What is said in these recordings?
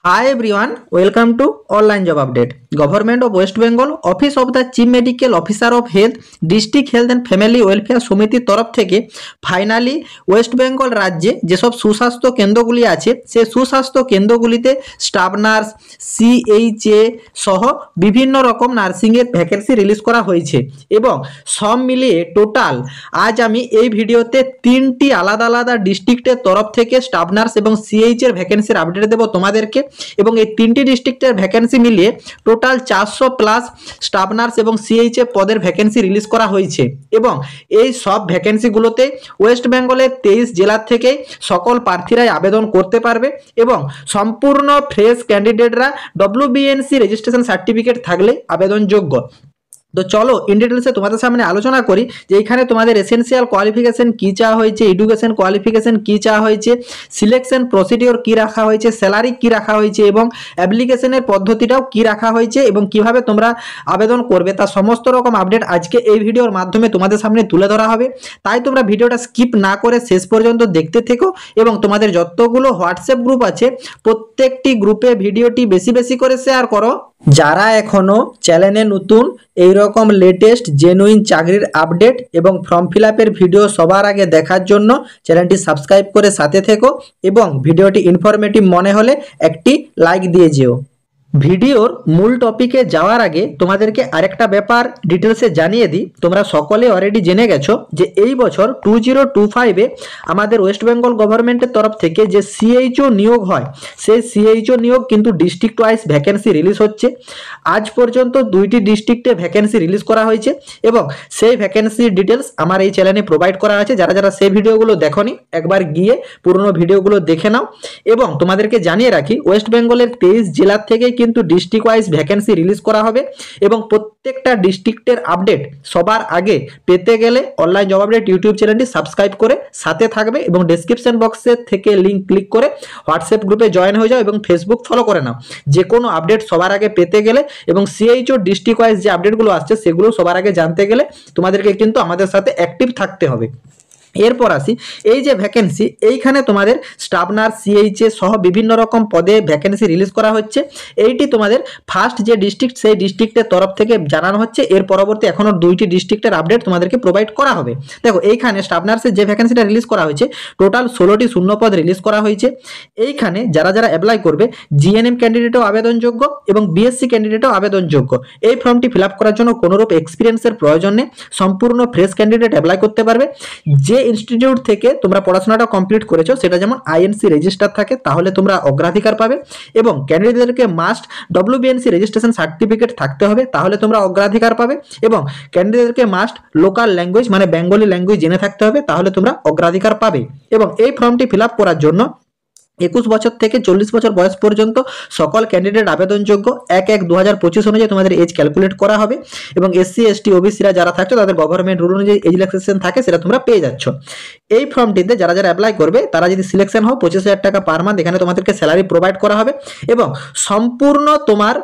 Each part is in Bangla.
Hi everyone, welcome to Online Job Update. Government of West Bengal, Office of the Chief Medical Officer of Health, District Health and Family Welfare সমিতির তরফ থেকে ফাইনালি ওয়েস্ট বেঙ্গল রাজ্যে যেসব সুস্বাস্থ্য কেন্দ্রগুলি আছে সেই সুস্বাস্থ্য কেন্দ্রগুলিতে স্টাফ নার্স, সিএইচএ সহ বিভিন্ন রকম নার্সিংয়ের ভ্যাকেন্সি রিলিজ করা হয়েছে এবং সব মিলিয়ে টোটাল আজ আমি এই ভিডিওতে তিনটি আলাদা আলাদা ডিস্ট্রিক্টের তরফ থেকে স্টাফ নার্স এবং সিএইচের ভ্যাকেন্সির আপডেট দেবো তোমাদেরকে এবং এই তিনটি ডিস্ট্রিক্টের ভ্যাকেন্সি মিলিয়ে টোটাল 400+ স্টাফ নার্স এবং সিএইচএ পদের ভ্যাকেন্সি রিলিজ করা হয়েছে এবং এই সব ভ্যাকেন্সিগুলোতে ওয়েস্ট বেঙ্গলের 23 জেলা থেকে সকল প্রার্থীরাই আবেদন করতে পারবে এবং সম্পূর্ণ ফ্রেশ ক্যান্ডিডেটরা WBNC রেজিস্ট্রেশন সার্টিফিকেট থাকলে আবেদনযোগ্য। তো চলো ইন ডিটেলসে তোমাদের সামনে আলোচনা করি যে এখানে তোমাদের এসেনশিয়াল কোয়ালিফিকেশন কি চাওয়া হয়েছে, এডুকেশন কোয়ালিফিকেশন কি চাওয়া হয়েছে, সিলেকশন প্রসিডিওর কি রাখা হয়েছে, স্যালারি কি রাখা হয়েছে এবং অ্যাপ্লিকেশনের পদ্ধতিটাও কি রাখা হয়েছে এবং কিভাবে তোমরা আবেদন করবে তার সমস্ত রকম আপডেট আজকে এই ভিডিওর মাধ্যমে তোমাদের সামনে তুলে ধরা হবে। তাই তোমরা ভিডিওটা স্কিপ না করে শেষ পর্যন্ত দেখতে থেকো এবং তোমাদের যতগুলো হোয়াটসঅ্যাপ গ্রুপ আছে প্রত্যেকটি গ্রুপে ভিডিওটি বেশি বেশি করে শেয়ার করো। যারা এখনো চ্যানেলে নতুন এইরকম লেটেস্ট জেনুইন চাকরির আপডেট এবং ফর্ম ফিল আপের ভিডিও সবার আগে দেখার জন্য চ্যানেলটি সাবস্ক্রাইব করে সাথে থেকো এবং ভিডিওটি ইনফরমেটিভ মনে হলে একটি লাইক দিয়ে যেও। ভিডিওর মূল টপিকে যাওয়ার আগে তোমাদেরকে আরেকটা ব্যাপার ডিটেলসে জানিয়ে দিই। তোমরা সকলে অলরেডি জেনে গেছো যে এই বছর 2025-এ আমাদের ওয়েস্ট বেঙ্গল গভর্নমেন্টের তরফ থেকে যে সিএইচও নিয়োগ হয় সেই সিএইচও নিয়োগ কিন্তু ডিস্ট্রিক্ট ওয়াইজ ভ্যাকেন্সি রিলিজ হচ্ছে। আজ পর্যন্ত 2টি ডিস্ট্রিক্টে ভ্যাকেন্সি রিলিজ করা হয়েছে এবং সেই ভ্যাকেন্সির ডিটেলস আমার এই চ্যানেলে প্রোভাইড করা আছে। যারা যারা সেই ভিডিওগুলো দেখোনি একবার গিয়ে পুরনো ভিডিওগুলো দেখে নাও এবং তোমাদেরকে জানিয়ে রাখি ওয়েস্ট বেঙ্গলের 23 জেলার থেকে কিন্তু ডিস্ট্রিক্ট ওয়াইজ ভ্যাকেন্সি রিলিজ করা হবে এবং প্রত্যেকটা ডিস্ট্রিক্টের আপডেট সবার আগে পেতে গেলে অনলাইন জব আপডেট ইউটিউব চ্যানেলটি সাবস্ক্রাইব করে সাথে থাকবে এবং ডেসক্রিপশন বক্সে থেকে লিঙ্ক ক্লিক করে হোয়াটসঅ্যাপ গ্রুপে জয়েন হয়ে যাও এবং ফেসবুক ফলো করে নাও। যে কোনো আপডেট সবার আগে পেতে গেলে এবং সিএইচও ডিস্ট্রিক্ট ওয়াইজ যে আপডেটগুলো আসছে সেগুলো সবার আগে জানতে গেলে তোমাদেরকে কিন্তু আমাদের সাথে অ্যাক্টিভ থাকতে হবে। এরপর আসি এই যে ভ্যাকেন্সি, এইখানে তোমাদের স্টাফ নার্স, সিএইচএ সহ বিভিন্ন রকম পদে ভ্যাকেন্সি রিলিজ করা হচ্ছে। এইটি তোমাদের ফার্স্ট যে ডিস্ট্রিক্ট সেই ডিস্ট্রিক্টের তরফ থেকে জানানো হচ্ছে। এর পরবর্তী এখনো 2টি ডিস্ট্রিক্টের আপডেট তোমাদেরকে প্রোভাইড করা হবে। দেখো এইখানে স্টাফ নার্সের যে ভ্যাকেন্সিটা রিলিজ করা হয়েছে টোটাল 16টি শূন্যপদ রিলিজ করা হয়েছে। এইখানে যারা যারা অ্যাপ্লাই করবে জিএনএম ক্যান্ডিডেটও আবেদনযোগ্য এবং বিএসসি ক্যান্ডিডেটও আবেদনযোগ্য। এই ফর্মটি ফিল আপ করার জন্য কোনোরূপ এক্সপিরিয়েন্সের প্রয়োজন নেই, সম্পূর্ণ ফ্রেশ ক্যান্ডিডেট অ্যাপ্লাই করতে পারবে। যে ইনস্টিটিউট থেকে তোমরা পড়াশোনাটা কমপ্লিট করেছো সেটা যেমন আইএনসি রেজিস্টার থাকে তাহলে তোমরা অগ্রাধিকার পাবে এবং ক্যান্ডিডেটদেরকে মাস্ট WBNC রেজিস্ট্রেশন সার্টিফিকেট থাকতে হবে তাহলে তোমরা অগ্রাধিকার পাবে এবং ক্যান্ডিডেটদেরকে মাস্ট লোকাল ল্যাঙ্গুয়েজ মানে বেঙ্গলি ল্যাঙ্গুয়েজ জেনে থাকতে হবে তাহলে তোমরা অগ্রাধিকার পাবে। এবং এই ফর্মটি ফিল আপ করার জন্য 21 বছর থেকে 40 বছর বয়স পর্যন্ত সকল ক্যান্ডিডেট আবেদনযোগ্য। 1/1/2025 অনুযায়ী তোমাদের এজ ক্যালকুলেট করা হবে এবং SC ST OBCরা যারা থাকছে তাদের গভর্নমেন্ট রুল অনুযায়ী এজ রিল্যাক্সেশন থাকে সেটা তোমরা পেয়ে যাচ্ছ। এই ফর্মটিতে যারা যারা অ্যাপ্লাই করবে তারা যদি সিলেকশন হও 25,000 টাকা পার মান্থ এখানে তোমাদেরকে স্যালারি প্রোভাইড করা হবে এবং সম্পূর্ণ তোমার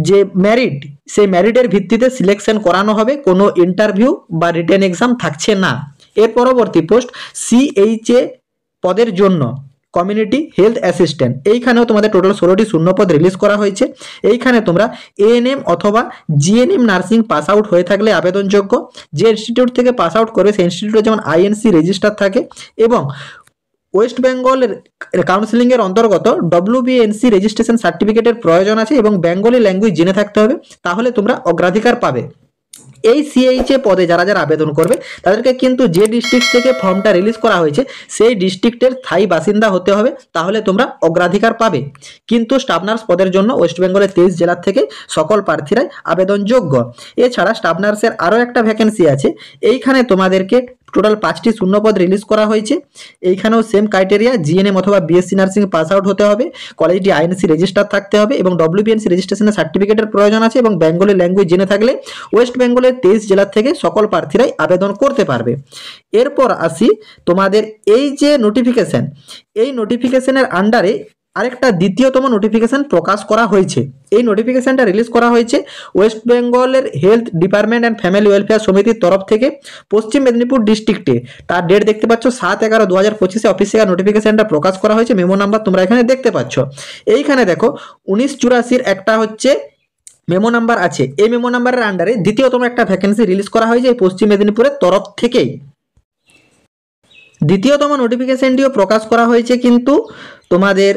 যে ম্যারিট সেই ম্যারিটের ভিত্তিতে সিলেকশন করানো হবে, কোনো ইন্টারভিউ বা রিটেন এক্সাম থাকছে না। এর পরবর্তী পোস্ট সিএইচএ পদের জন্য কমিউনিটি হেলথ অ্যাসিস্ট্যান্ট, এইখানেও তোমাদের টোটাল 16টি শূন্যপদ রিলিজ করা হয়েছে। এইখানে তোমরা এএনএম অথবা জিএনএম নার্সিং পাস আউট হয়ে থাকলে আবেদনযোগ্য। যে ইনস্টিটিউট থেকে পাস আউট করবে সেই ইনস্টিটিউটে যেমন আইএনসি রেজিস্টার থাকে এবং ওয়েস্ট বেঙ্গলের কাউন্সিলিংয়ের অন্তর্গত WBNC রেজিস্ট্রেশন সার্টিফিকেটের প্রয়োজন আছে এবং বেঙ্গলি ল্যাঙ্গুয়েজ জেনে থাকতে হবে তাহলে তোমরা অগ্রাধিকার পাবে। এই সিএইচএ পদে যারা যারা আবেদন করবে তাদেরকে কিন্তু যে ডিস্ট্রিক্ট থেকে ফর্মটা রিলিজ করা হয়েছে সেই ডিস্ট্রিক্টের স্থায়ী বাসিন্দা হতে হবে তাহলে তোমরা অগ্রাধিকার পাবে। কিন্তু স্টাফ নার্স পদের জন্য ওয়েস্ট বেঙ্গলের 23 জেলার থেকে সকল প্রার্থীরাই আবেদনযোগ্য। এছাড়া স্টাফ নার্সের আরও একটা ভ্যাকেন্সি আছে। এইখানে তোমাদেরকে টোটাল 5টি শূন্যপদ রিলিজ করা হয়েছে। এইখানেও সেম ক্রাইটেরিয়া, জিএনএম অথবা বিএসসি নার্সিং পাস আউট হতে হবে, কলেজটি আইএনসি রেজিস্টার থাকতে হবে এবং WBNC রেজিস্ট্রেশনের সার্টিফিকেটের প্রয়োজন আছে এবং বেঙ্গলি ল্যাঙ্গুয়েজ জেনে থাকলে ওয়েস্ট বেঙ্গলের 23 জেলার থেকে সকল প্রার্থীরাই আবেদন করতে পারবে। এরপর আসি তোমাদের এই যে নোটিফিকেশন, এই নোটিফিকেশনের আন্ডারে আরেকটা দ্বিতীয়তম নোটিফিকেশন প্রকাশ করা হয়েছে। এই নোটিফিকেশনটা রিলিজ করা হয়েছে ওয়েস্ট বেঙ্গলের health department and family welfare সমিতির তরফ থেকে পশ্চিম মেদিনীপুর ডিস্ট্রিক্টে। তার ডেট দেখতে পাচ্ছ 7/11/2025 অফিসিয়াল নোটিফিকেশনটা প্রকাশ করা হয়েছে। মেমো নাম্বার তোমরা এখানে দেখতে পাচ্ছ। এইখানে দেখো 1984 একটা হচ্ছে মেমো নাম্বার আছে। এই মেমো নাম্বারের আন্ডারে দ্বিতীয়তম একটা ভ্যাকেন্সি রিলিজ করা হয়েছে এই পশ্চিম মেদিনীপুরের তরফ থেকেই। দ্বিতীয়তম নোটিফিকেশনটিও প্রকাশ করা হয়েছে কিন্তু তোমাদের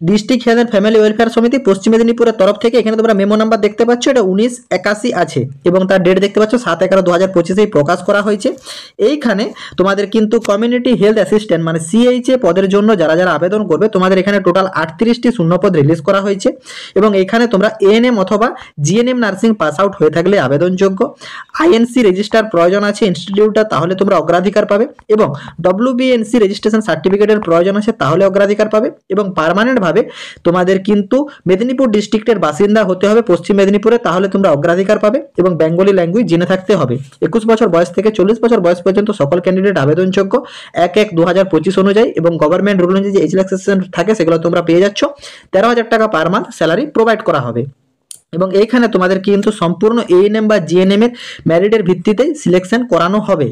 district health and family welfare সমিতি পশ্চিম মেদিনীপুরের তরফ থেকে। এখানে তোমরা মেমো নাম্বার দেখতে পাচ্ছ, এটা 1981 আছে এবং তার ডেট দেখতে পাচ্ছ 7/11/2025 প্রকাশ করা হয়েছে। এইখানে তোমাদের কিন্তু কমিউনিটি হেলথ অ্যাসিস্ট্যান্ট মানে সিএইচএ পদের জন্য যারা যারা আবেদন করবে তোমাদের এখানে টোটাল 38টি শূন্যপদ রিলিজ করা হয়েছে এবং এখানে তোমরা এএনএম অথবা জিএনএম নার্সিং পাস আউট হয়ে থাকলে আবেদনযোগ্য। আইএনসি রেজিস্টার প্রয়োজন আছে ইনস্টিটিউটটা, তাহলে তোমরা অগ্রাধিকার পাবে এবং ডব্লিউবিএনসি রেজিস্ট্রেশন সার্টিফিকেটের প্রয়োজন আছে, তাহলে অগ্রাধিকার পাবে এবং পার্মানেন্ট তোমাদের কিন্তু মেদিনীপুর ডিস্ট্রিক্টের বাসিন্দা হতে হবে পশ্চিম মেদিনীপুরে, তাহলে তোমরা অগ্রাধিকার পাবে এবং বেঙ্গলি ল্যাঙ্গুয়েজ জেনে থাকতে হবে। 21 বছর বয়স থেকে 40 বছর বয়স পর্যন্ত সকল ক্যান্ডিডেট আবেদনযোগ্য 1/1/2025 অনুযায়ী এবং গভর্নমেন্ট রুল অনুযায়ী যে এজ রিল্যাক্সেশন থাকে সেগুলো তোমরা পেয়ে যাচ্ছ। 13,000 টাকা পার মান্থ স্যালারি প্রোভাইড করা হবে এবং এইখানে তোমাদের কিন্তু সম্পূর্ণ এএনএম বা জিএনএম এর ম্যারিটের ভিত্তিতে সিলেকশন করানো হবে।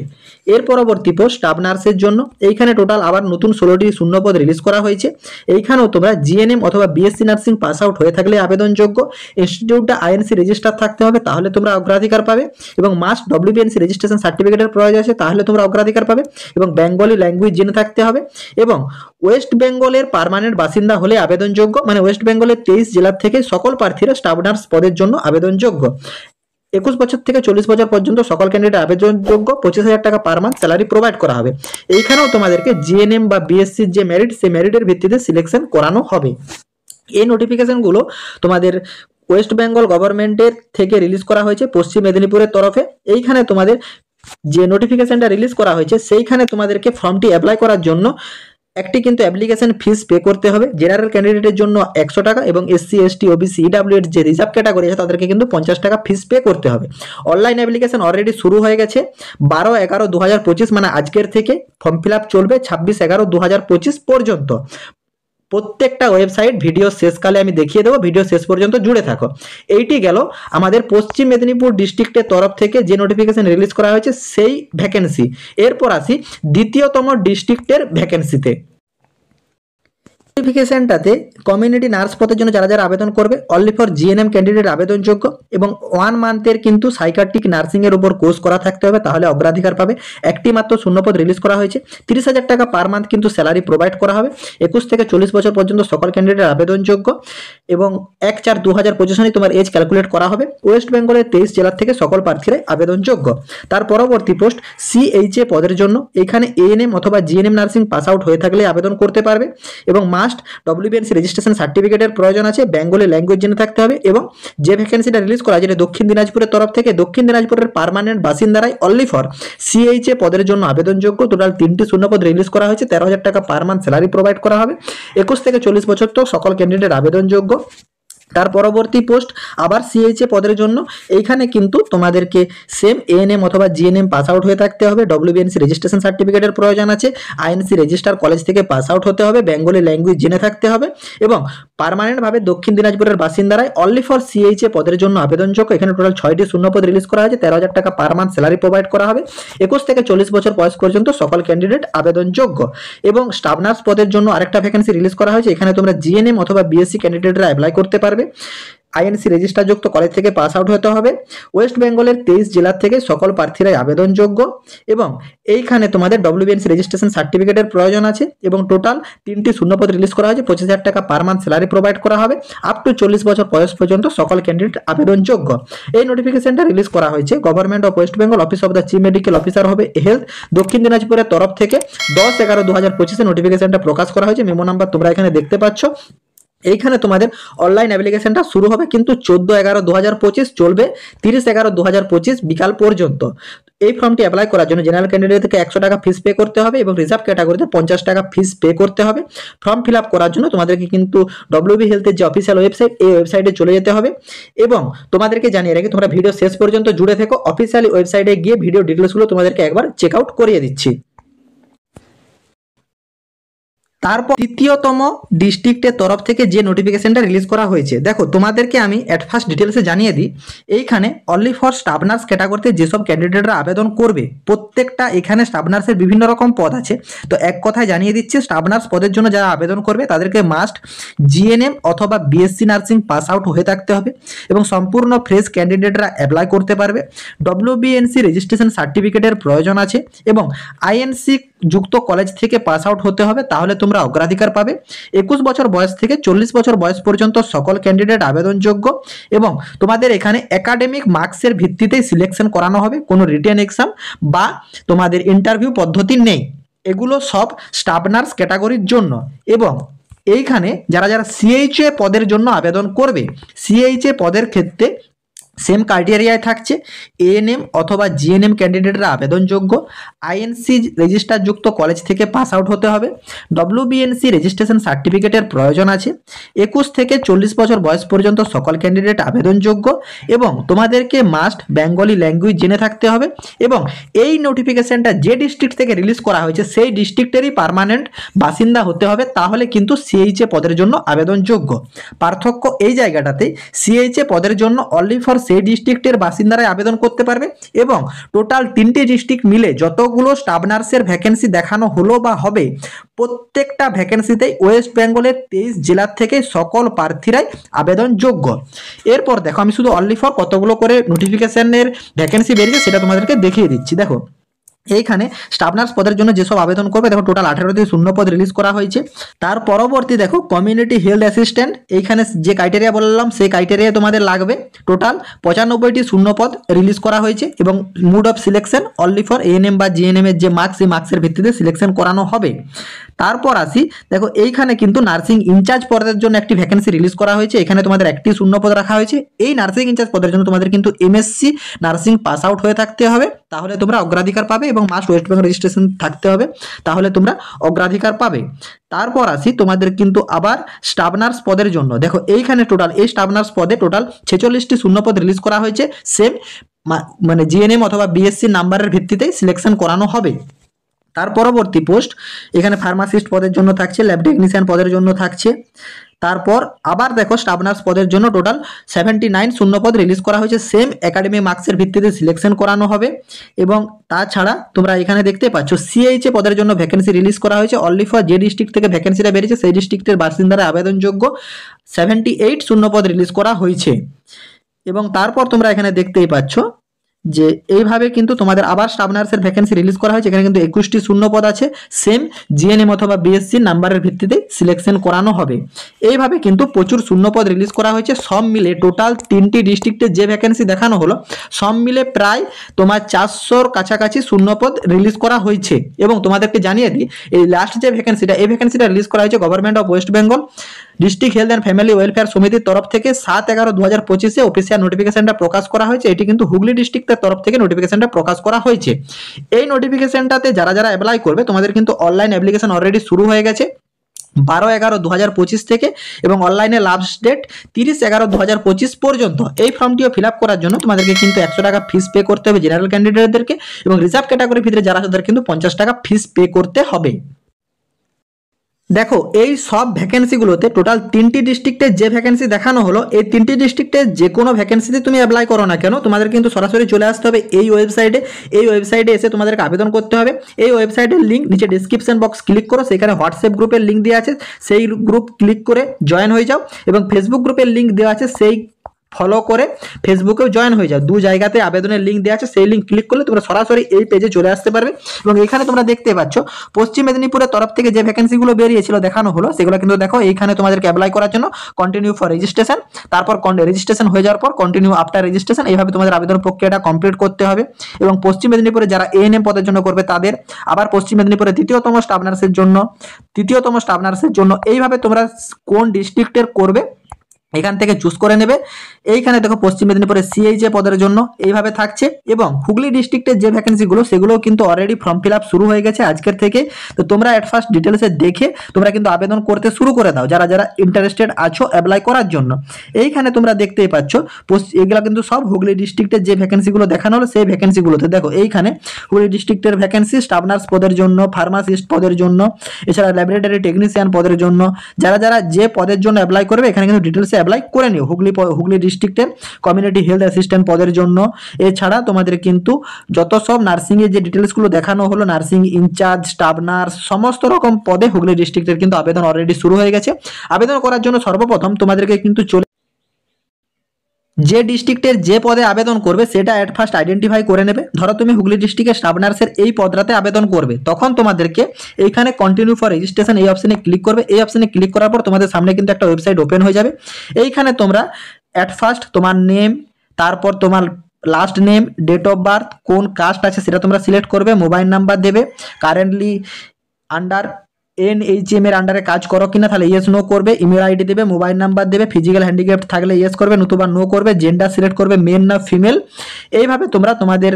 এর পরবর্তী পোস্ট স্টাফ নার্সের জন্য এইখানে টোটাল আবার নতুন 16টি শূন্যপদ রিলিজ করা হয়েছে। এইখানেও তোমরা জিএনএম অথবা বিএসসি নার্সিং পাস আউট হয়ে থাকলে আবেদনযোগ্য। ইনস্টিটিউটটা আইএনসি রেজিস্টার থাকতে হবে, তাহলে তোমরা অগ্রাধিকার পাবে এবং মাস্ট ডব্লিউবিএনসি রেজিস্ট্রেশন সার্টিফিকেটের প্রয়োজন আছে, তাহলে তোমরা অগ্রাধিকার পাবে এবং বেঙ্গলি ল্যাঙ্গুয়েজ জেনে থাকতে হবে এবং ওয়েস্ট বেঙ্গলের পার্মানেন্ট বাসিন্দা হলে আবেদনযোগ্য। মানে ওয়েস্ট বেঙ্গলের 23 জেলার থেকে সকল প্রার্থীরা স্টাফ নার্স পদের জন্য আবেদনযোগ্য। 21 বছর থেকে 40 বছর পর্যন্ত সকল ক্যান্ডিডেট আবেদনযোগ্য। 25,000 টাকা পার মান্থ স্যালারি প্রোভাইড করা হবে। এইখানেও তোমাদেরকে জিএনএম বা বিএসসির যে মেরিট সেই মেরিটের ভিত্তিতে সিলেকশন করানো হবে। এই নোটিফিকেশনগুলো তোমাদের ওয়েস্ট বেঙ্গল গভর্নমেন্টের থেকে রিলিজ করা হয়েছে পশ্চিম মেদিনীপুরের তরফে। এইখানে তোমাদের যে নোটিফিকেশনটা রিলিজ করা হয়েছে সেইখানে তোমাদেরকে ফর্মটি অ্যাপ্লাই করার জন্য একটি কিন্তু অ্যাপ্লিকেশন ফিস পে করতে হবে। জেনারেল ক্যান্ডিডেটের জন্য 100 টাকা এবং এসসি এসটি ওবিসি ইডাব্লিউ এর যে রিজার্ভ ক্যাটাগরি আছে তাদেরকে কিন্তু 50 টাকা ফিস পে করতে হবে। অনলাইন অ্যাপ্লিকেশন অলরেডি শুরু হয়ে গেছে 12/11/2025 মানে আজকের থেকে। ফর্ম ফিল আপ চলবে 26/11/2025 পর্যন্ত। প্রত্যেকটা ওয়েবসাইট ভিডিও শেষকালে আমি দেখিয়ে দেবো, ভিডিও শেষ পর্যন্ত জুড়ে থাকো। এইটি গেল আমাদের পশ্চিম মেদিনীপুর ডিস্ট্রিক্টের তরফ থেকে যে নোটিফিকেশন রিলিজ করা হয়েছে সেই ভ্যাকেন্সি। এরপর আসি দ্বিতীয়তম ডিস্ট্রিক্টের ভ্যাকেন্সিতে। নোটিফিকেশনটাতে কমিউনিটি নার্স পদের জন্য যারা যারা আবেদন করবে অনলি ফর জিএনএম ক্যান্ডিডেট আবেদনযোগ্য এবং 1 মান্থের কিন্তু সাইকাট্রিক নার্সিং এর উপর কোর্স করা থাকতে হবে, তাহলে অগ্রাধিকার পাবে। একটি মাত্র শূন্যপদ রিলিজ করা হয়েছে। 30,000 টাকা পার মান্থ কিন্তু স্যালারি প্রোভাইড করা হবে। 21 থেকে 40 বছর পর্যন্ত সকল ক্যান্ডিডেট আবেদনযোগ্য এবং 1/4/2025 তোমার এজ ক্যালকুলেট করা হবে। ওয়েস্ট বেঙ্গলের 23 জেলার থেকে সকল প্রার্থীরাই আবেদনযোগ্য। তার পরবর্তী পোস্ট সিএইচএ পদের জন্য এখানে এএনএম অথবা জিএনএম নার্সিং পাস আউট হয়ে থাকলে আবেদন করতে পারবে এবং মাস্ট ডব্লিউবিএনসি রেজিস্ট্রেশন সার্টিফিকেটের প্রয়োজন আছে, বেঙ্গলি ল্যাঙ্গুয়েজ জেনে থাকতে হবে এবং যে ভ্যাকেন্সিটা রিলিজ করা যেটা দক্ষিণ দিনাজপুরের তরফ থেকে, দক্ষিণ দিনাজপুরের পার্মানেন্ট বাসিন্দারাই অনলি ফর সিএইচএ পদের জন্য আবেদনযোগ্য। টোটাল 3টি শূন্যপদ রিলিজ করা হয়েছে। 13,000 টাকা পার মান্থ স্যালারি প্রোভাইড করা হবে। 21 থেকে 40 বছর তো সকল ক্যান্ডিডেট আবেদনযোগ্য। তার পরবর্তী পোস্ট আবার সিএইচএ পদের জন্য। এইখানে কিন্তু তোমাদেরকে সেম এএনএম অথবা জিএনএম পাস আউট হয়ে থাকতে হবে, ডব্লিউবিএনসি রেজিস্ট্রেশন সার্টিফিকেটের প্রয়োজন আছে, আইএনসি রেজিস্টার কলেজ থেকে পাস আউট হতে হবে, বেঙ্গলি ল্যাঙ্গুয়েজ জেনে থাকতে হবে এবং পার্মানেন্টভাবে দক্ষিণ দিনাজপুরের বাসিন্দারাই অনলি ফর সিএইচএ পদের জন্য আবেদনযোগ্য। এখানে টোটাল 6টি শূন্যপদ রিলিজ করা হয়েছে। 13,000 টাকা পার মান্থ স্যালারি প্রোভাইড করা হবে। 21 থেকে 40 বছর বয়স পর্যন্ত সকল ক্যান্ডিডেট আবেদনযোগ্য এবং স্টাফ নার্স পদের জন্য আরেকটা ভ্যাকেন্সি রিলিজ করা হয়েছে। এখানে তোমরা জিএনএম অথবা বিএসসি ক্যান্ডিডেটরা অ্যাপ্লাই করতে পারবে। আইএনসি রেজিস্টার যুক্ত কলেজ থেকে পাস আউট হতে হবে। ওয়েস্ট বেঙ্গলের 23 জেলার থেকে সকল প্রার্থীরাই আবেদনযোগ্য এবং এইখানে তোমাদের ডব্লিউবিএনসি রেজিস্ট্রেশন সার্টিফিকেটের প্রয়োজন আছে এবং টোটাল 3টি শূন্যপদ রিলিজ করা হয়েছে। 25,000 টাকা পার মান্থ স্যালারি প্রোভাইড করা হবে। আপ টু 40 বছর বয়স পর্যন্ত সকল ক্যান্ডিডেট আবেদনযোগ্য। এই নোটিফিকেশনটা রিলিজ করা হয়েছে government of West Bengal office of the chief medical officer হবে হেলথ দক্ষিণ দিনাজপুরের তরফ থেকে। 10/11/2025 নোটিফিকেশনটা প্রকাশ করা হয়েছে। মেমো নাম্বার তোমরা এখানে দেখতে পাচ্ছ। এইখানে তোমাদের অনলাইন অ্যাপ্লিকেশনটা শুরু হবে কিন্তু 14/11/2025 চলবে 30/11/2025 বিকাল পর্যন্ত। এই ফর্মটি অ্যাপ্লাই করার জন্য জেনারেল ক্যান্ডিডেট থেকে 100 টাকা ফিস পে করতে হবে এবং রিজার্ভ ক্যাটাগরিতে 50 টাকা ফিস পে করতে হবে। ফর্ম ফিল আপ করার জন্য তোমাদেরকে কিন্তু ডব্লিউবি হেলথের যে অফিসিয়াল ওয়েবসাইট এই ওয়েবসাইটে চলে যেতে হবে এবং তোমাদেরকে জানিয়ে রাখি তোমরা ভিডিও শেষ পর্যন্ত জুড়ে থেকো। অফিসিয়াল ওয়েবসাইটে গিয়ে ভিডিও ডিটেলসগুলো তোমাদেরকে একবার চেক আউট করিয়ে দিচ্ছি। তারপর তৃতীয়তম ডিস্ট্রিক্টের তরফ থেকে যে নোটিফিকেশনটা রিলিজ করা হয়েছে, দেখো তোমাদেরকে আমি অ্যাট ফার্স্ট ডিটেলসে জানিয়ে দিই। এইখানে অনলি ফর স্টাফ নার্স ক্যাটাগরিতে যেসব ক্যান্ডিডেটরা আবেদন করবে, প্রত্যেকটা এখানে স্টাফ নার্সের বিভিন্ন রকম পদ আছে। তো এক কথায় জানিয়ে দিচ্ছি, স্টাফ নার্স পদের জন্য যারা আবেদন করবে তাদেরকে মাস্ট জিএনএম অথবা বিএসসি নার্সিং পাস আউট হয়ে থাকতে হবে এবং সম্পূর্ণ ফ্রেশ ক্যান্ডিডেটরা অ্যাপ্লাই করতে পারবে। ডব্লিউবিএনসি রেজিস্ট্রেশন সার্টিফিকেটের প্রয়োজন আছে এবং আইএনসি যুক্ত কলেজ থেকে পাস আউট হতে হবে, তাহলে তোমরা অগ্রাধিকার পাবে। 21 বছর বয়স থেকে 40 বছর বয়স পর্যন্ত সকল ক্যান্ডিডেট আবেদনযোগ্য এবং তোমাদের এখানে একাডেমিক মার্কসের ভিত্তিতেই সিলেকশন করানো হবে, কোনো রিটেন এক্সাম বা তোমাদের ইন্টারভিউ পদ্ধতি নেই। এগুলো সব স্টাফ নার্স ক্যাটাগরির জন্য। এবং এইখানে যারা যারা সিএইচএ পদের জন্য আবেদন করবে, সিএইচএ পদের ক্ষেত্রে সেম ক্রাইটেরিয়ায় থাকছে, এএনএম অথবা জিএনএম ক্যান্ডিডেটরা আবেদনযোগ্য, আইএনসি রেজিস্টারযুক্ত কলেজ থেকে পাস আউট হতে হবে, ডব্লিউবিএনসি রেজিস্ট্রেশন সার্টিফিকেটের প্রয়োজন আছে, 21 থেকে 40 বছর বয়স পর্যন্ত সকল ক্যান্ডিডেট আবেদনযোগ্য এবং তোমাদেরকে মাস্ট বেঙ্গলি ল্যাঙ্গুয়েজ জেনে থাকতে হবে। এবং এই নোটিফিকেশনটা যে ডিস্ট্রিক্ট থেকে রিলিজ করা হয়েছে সেই ডিস্ট্রিক্টেরই পার্মানেন্ট বাসিন্দা হতে হবে, তাহলে কিন্তু সিএইচএ পদের জন্য আবেদনযোগ্য। পার্থক্য এই জায়গাটাতেই, সিএইচএ পদের জন্য অনলি ফর সেই ডিস্ট্রিক্টের বাসিন্দারাই আবেদন করতে পারবে এবং টোটাল 3টি ডিস্ট্রিক্ট মিলে যতগুলো স্টাফ নার্সের ভ্যাকেন্সি দেখানো হলো বা হবে, প্রত্যেকটা ভ্যাকেন্সিতেই ওয়েস্ট বেঙ্গলের 23 জেলার থেকে সকল প্রার্থীরাই আবেদনযোগ্য। এরপর দেখো আমি শুধু অনলি ফর কতগুলো করে নোটিফিকেশনের ভ্যাকেন্সি বেরিয়েছে সেটা তোমাদেরকে দেখিয়ে দিচ্ছি। দেখো এইখানে স্টাফ নার্স পদের জন্য যেসব আবেদন করবে, দেখো টোটাল 18টি শূন্য পদ রিলিজ করা হয়েছে। তার পরবর্তী দেখো কমিউনিটি হেলথ অ্যাসিস্ট্যান্ট, এইখানে যে ক্রাইটেরিয়া বললাম সেই ক্রাইটেরিয়া তোমাদের লাগবে। টোটাল 95টি শূন্য পদ রিলিজ করা হয়েছে এবং mode of selection only for ANM বা জিএনএম এর যে মার্কস, সেই মার্কসের ভিত্তিতে সিলেকশন করানো হবে। তারপর আসি, দেখো এইখানে কিন্তু নার্সিং ইনচার্জ পদের জন্য একটি ভ্যাকেন্সি রিলিজ করা হয়েছে, এখানে তোমাদের একটি শূন্য পদ রাখা হয়েছে। এই নার্সিং ইনচার্জ পদের জন্য তোমাদের কিন্তু এমএসসি নার্সিং পাস আউট হয়ে থাকতে হবে, তাহলে তোমরা অগ্রাধিকার পাবে এবং মাস্ট ওয়েস্ট বেঙ্গল রেজিস্ট্রেশন থাকতে হবে, তাহলে তোমরা অগ্রাধিকার পাবে। তারপর আসি তোমাদের কিন্তু আবার স্টাফ নার্স পদের জন্য, দেখো এইখানে টোটাল এই স্টাফ নার্স পদে টোটাল 46টি শূন্য পদ রিলিজ করা হয়েছে, সেম মানে জিএনএম অথবা বিএসসি নাম্বারের ভিত্তিতেই সিলেকশন করানো হবে। তার পরবর্তী পোস্ট এখানে ফার্মাসিস্ট পদের জন্য থাকছে, ল্যাব টেকনিশিয়ান পদের জন্য থাকছে। তারপর আবার দেখো স্টাফ নার্স পদের জন্য টোটাল 79 শূন্য পদ রিলিজ করা হয়েছে, সেম একাডেমিক মার্কসের ভিত্তিতে সিলেকশন করানো হবে। এবং তাছাড়া তোমরা এখানে দেখতে পাচ্ছ সিএইচএ পদের জন্য ভ্যাকেন্সি রিলিজ করা হয়েছে, অনলি ফর যে ডিস্ট্রিক্ট থেকে ভ্যাকেন্সিটা বেরিয়েছে সেই ডিস্ট্রিক্টের বাসিন্দারা আবেদনযোগ্য, 78 শূন্য পদ রিলিজ করা হয়েছে। এবং তারপর তোমরা এখানে দেখতেই পাচ্ছ যে এইভাবে কিন্তু তোমাদের আবার স্টাফ নার্সের ভ্যাকেন্সি রিলিজ করা হয়েছে, এখানে কিন্তু 21টি শূন্য পদ আছে, সেম জিএনএম অথবা বিএসসি নাম্বারের ভিত্তিতে সিলেকশন করানো হবে। এইভাবে কিন্তু প্রচুর শূন্য পদ রিলিজ করা হয়েছে, সব মিলে টোটাল 3টি ডিস্ট্রিক্টে যে ভ্যাকেন্সি দেখানো হলো সব মিলে প্রায় তোমার 400-র কাছাকাছি শূন্য পদ রিলিজ করা হয়েছে। এবং তোমাদেরকে জানিয়ে দিই, এই লাস্ট যে ভ্যাকেন্সিটা, এই ভ্যাকেন্সিটা রিলিজ করা হয়েছে government of West Bengal district health and family welfare সমিতির তরফ থেকে 7/11/2025 অফিসিয়াল নোটিফিকেশনটা প্রকাশ করা হয়েছে। এটি কিন্তু হুগলি ডিস্ট্রিক্টের তরফ থেকে নোটিফিকেশনটা প্রকাশ করা হয়েছে। এই নোটিফিকেশনটাতে যারা যারা অ্যাপ্লাই করবে তোমাদের কিন্তু অনলাইন অ্যাপ্লিকেশন অলরেডি শুরু হয়ে গেছে 12/11/2025 থেকে এবং অনলাইনে লাস্ট ডেট 30/11/2025 পর্যন্ত। এই ফর্মটিও ফিল আপ করার জন্য তোমাদেরকে কিন্তু 100 টাকা ফিস পে করতে হবে জেনারেল ক্যান্ডিডেটদেরকে, এবং রিজার্ভ ক্যাটাগরির ভিতরে যারা তাদের কিন্তু 50 টাকা ফিস পে করতে হবে। দেখো এই সব ভ্যাকেন্সিগুলোতে টোটাল 3টি ডিস্ট্রিক্টে যে ভ্যাকেন্সি দেখানো হলো, এই 3টি ডিস্ট্রিক্টে যে কোনো ভ্যাকেন্সিতে তুমি অ্যাপ্লাই করো না কেন, তোমাদের কিন্তু সরাসরি চলে আসতে হবে এই ওয়েবসাইটে। এই ওয়েবসাইটে এসে তোমাদেরকে আবেদন করতে হবে। এই ওয়েবসাইটের লিঙ্ক নিচে ডিসক্রিপশন বক্স ক্লিক করো, সেখানে হোয়াটসঅ্যাপ গ্রুপের লিঙ্ক দেওয়া আছে, সেই গ্রুপ ক্লিক করে জয়েন হয়ে যাও, এবং ফেসবুক গ্রুপের লিঙ্ক দেওয়া আছে সেই ফলো করে ফেসবুকেও জয়েন হয়ে যাও। 2 জায়গাতে আবেদনের লিঙ্ক দেওয়া আছে, সেই লিঙ্ক ক্লিক করলে তোমরা সরাসরি এই পেজে চলে আসতে পারবে। এবং এখানে তোমরা দেখতে পাচ্ছ পশ্চিম মেদিনীপুরের তরফ থেকে যে ভ্যাকেন্সিগুলো বেরিয়েছিল দেখানো হলো, সেগুলো কিন্তু দেখো এইখানে তোমাদেরকে অ্যাপ্লাই করার জন্য কন্টিনিউ ফর রেজিস্ট্রেশন, তারপর রেজিস্ট্রেশন হয়ে যাওয়ার পর কন্টিনিউ আফটার রেজিস্ট্রেশন, এইভাবে তোমাদের আবেদন প্রক্রিয়াটা কমপ্লিট করতে হবে। এবং পশ্চিম মেদিনীপুরে যারা এএনএম পদের জন্য করবে তাদের, আবার পশ্চিম মেদিনীপুরে তৃতীয়তম স্টাফ নার্সের জন্য এইভাবে তোমরা কোন ডিস্ট্রিক্টের করবে এখান থেকে চুজ করে নেবে। এইখানে দেখো পশ্চিম মেদিনীপুরের সিএইচএ পদের জন্য এইভাবে থাকছে, এবং হুগলি ডিস্ট্রিক্টের যে ভ্যাকেন্সিগুলো সেগুলো কিন্তু অলরেডি ফর্ম ফিল আপ শুরু হয়ে গেছে আজকের থেকে। তো তোমরা এট ফার্স্ট ডিটেলসে দেখে তোমরা কিন্তু আবেদন করতে শুরু করে দাও, যারা যারা ইন্টারেস্টেড আছো অ্যাপ্লাই করার জন্য। এইখানে তোমরা দেখতেই পাচ্ছ এগুলো কিন্তু সব হুগলি ডিস্ট্রিক্টের যে ভ্যাকেন্সিগুলো দেখানো হলো সেই ভ্যাকেন্সিগুলোতে দেখো এইখানে হুগলি ডিস্ট্রিক্টের ভ্যাকেন্সি স্টাফ নার্স পদের জন্য, ফার্মাসিস্ট পদের জন্য, এছাড়া ল্যাবরেটরি টেকনিশিয়ান পদের জন্য, যারা যারা যে পদের জন্য অ্যাপ্লাই করবে এখানে কিন্তু ডিটেলসে অ্যাপ্লাই করে নিও। হুগলি ডিস্ট্রিক্টের কমিউনিটি হেলথ অ্যাসিস্ট্যান্ট পদের জন্য, এছাড়া তোমাদের কিন্তু যত সব নার্সিংয়ের যে ডিটেলসগুলো দেখানো হলো, নার্সিং ইনচার্জ, স্টাফ নার্স, সমস্ত রকম পদে হুগলি ডিস্ট্রিক্টের কিন্তু আবেদন অলরেডি শুরু হয়ে গেছে। আবেদন করার জন্য সর্বপ্রথম তোমাদেরকে কিন্তু যে ডিস্ট্রিক্টের যে পদে আবেদন করবে সেটা এট ফার্স্ট আইডেন্টিফাই করে নেবে। ধরো তুমি হুগলি ডিস্ট্রিক্টের স্টাফ নার্সের এই পদটাতে আবেদন করবে, তখন তোমাদেরকে এইখানে কন্টিনিউ ফর রেজিস্ট্রেশন এই অপশনে ক্লিক করবে। এই অপশনে ক্লিক করার পর তোমাদের সামনে কিন্তু একটা ওয়েবসাইট ওপেন হয়ে যাবে। এইখানে তোমরা এট ফার্স্ট তোমার নেম, তারপর তোমার last name, date of birth, কোন কাস্ট আছে সেটা তোমরা সিলেক্ট করবে, মোবাইল নাম্বার দেবে, কারেন্টলি আন্ডার NHM এর আন্ডারে কাজ করো কিনা তাহলে ইয়েস নো করবে, ইমেল আইডি দেবে, মোবাইল নাম্বার দেবে, ফিজিক্যাল হ্যান্ডিক্যাপ থাকলে ইয়েস করবে, নতুবা নো করবে, জেন্ডার সিলেক্ট করবে মেল না ফিমেল। এইভাবে তোমরা তোমাদের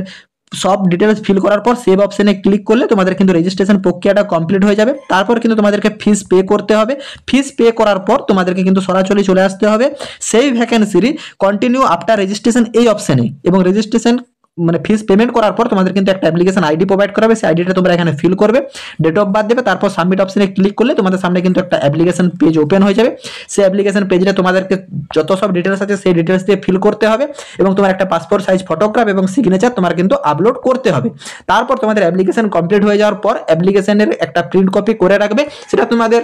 সব ডিটেলস ফিল করার পর সেভ অপশনে ক্লিক করলে তোমাদের কিন্তু রেজিস্ট্রেশন প্রক্রিয়াটা কমপ্লিট হয়ে যাবে। তারপর কিন্তু তোমাদেরকে ফিস পে করতে হবে। ফিস পে করার পর তোমাদেরকে কিন্তু সরাসরি চলে আসতে হবে সেই ভ্যাকেন্সির কন্টিনিউ আফটার রেজিস্ট্রেশন এই অপশনে, এবং রেজিস্ট্রেশন মানে ফিস পেমেন্ট করার পর তোমাদের কিন্তু একটা অ্যাপ্লিকেশন আইডি প্রোভাইড করাবে, সেই আইডিটা তোমরা এখানে ফিল করবে, ডেট অফ বার্থ দেবে, তারপর সাবমিট অপশনে ক্লিক করলে তোমাদের সামনে কিন্তু একটা অ্যাপ্লিকেশন পেজ ওপেন হয়ে যাবে। সেই অ্যাপ্লিকেশন পেজে তোমাদেরকে যত সব ডিটেলস আছে সেই ডিটেলস দিয়ে ফিল করতে হবে, এবং তোমার একটা পাসপোর্ট সাইজ ফটোগ্রাফ এবং সিগনেচার তোমার কিন্তু আপলোড করতে হবে। তারপর তোমাদের অ্যাপ্লিকেশন কমপ্লিট হয়ে যাওয়ার পর অ্যাপ্লিকেশনের একটা প্রিন্ট কপি করে রাখবে, সেটা তোমাদের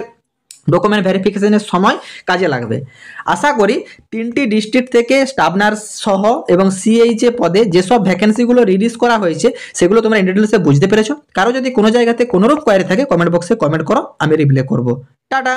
ডকুমেন্ট ভেরিফিকেশনের সময় কাজে লাগবে। আশা করি 3টি ডিস্ট্রিক্ট থেকে স্টাফ নার্স সহ এবং সিএইচএ পদে যেসব ভ্যাকেন্সিগুলো রিলিজ করা হয়েছে সেগুলো তোমরা ইন ডিটেলসে বুঝতে পেরেছো। কারো যদি কোনো জায়গাতে কোনোরূপ কোয়ারি থাকে কমেন্ট বক্সে কমেন্ট করো, আমি রিপ্লাই করব। টাটা।